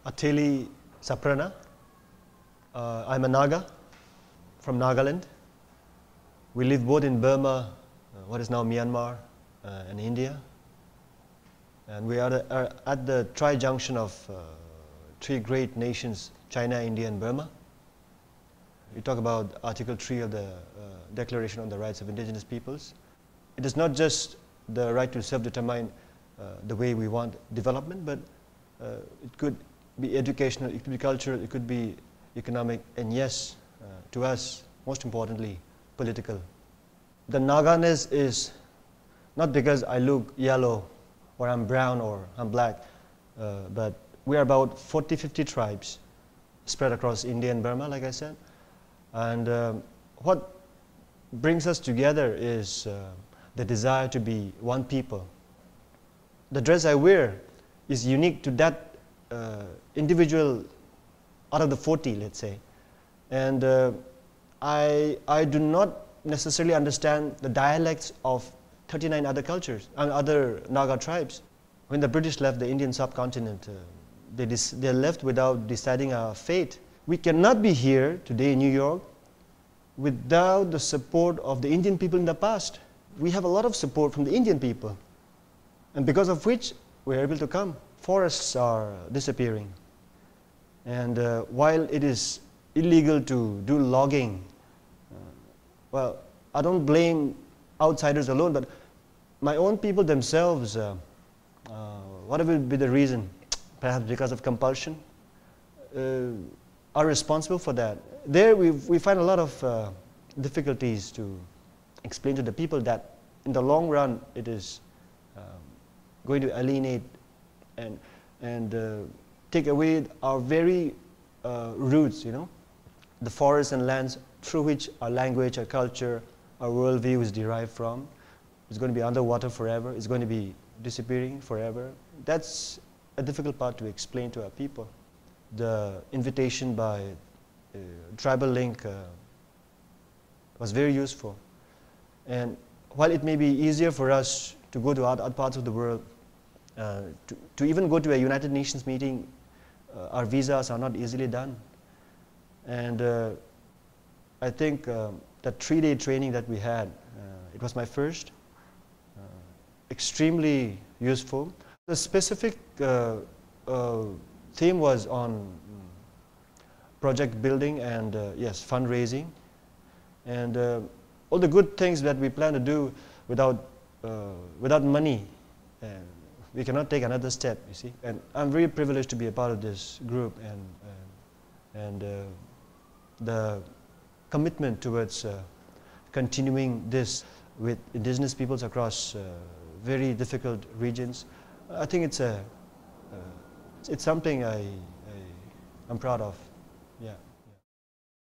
Athili, Sapriina. I'm a Naga from Nagaland. We live both in Burma, what is now Myanmar, and India. And we are at the tri-junction of three great nations, China, India, and Burma. We talk about Article 3 of the Declaration on the Rights of Indigenous Peoples. It is not just the right to self-determine the way we want development, but it could be educational, it could be cultural, it could be economic, and yes, to us, most importantly, political. The Naganess is not because I look yellow, or I'm brown, or I'm black, but we are about 40-50 tribes spread across India and Burma, like I said. And what brings us together is the desire to be one people. The dress I wear is unique to that individual out of the 40, let's say. And I do not necessarily understand the dialects of 39 other cultures and other Naga tribes. When the British left the Indian subcontinent, they left without deciding our fate. We cannot be here today in New York without the support of the Indian people in the past. We have a lot of support from the Indian people, and because of which we are able to come. Forests are disappearing, and while it is illegal to do logging, well, I don't blame outsiders alone, but my own people themselves, whatever will be the reason, perhaps because of compulsion, are responsible for that. There we find a lot of difficulties to explain to the people that in the long run it is going to alienate and take away our very roots, you know, the forests and lands through which our language, our culture, our worldview is derived from. It's going to be underwater forever. It's going to be disappearing forever. That's a difficult part to explain to our people. The invitation by Tribal Link was very useful. And while it may be easier for us to go to other parts of the world, to even go to a United Nations meeting, our visas are not easily done. And I think that 3-day training that we had, it was my first, extremely useful. The specific theme was on project building and yes, fundraising, and all the good things that we plan to do without money. And we cannot take another step, you see. And I'm very privileged to be a part of this group, and the commitment towards continuing this with indigenous peoples across very difficult regions. I think it's something I'm proud of. Yeah.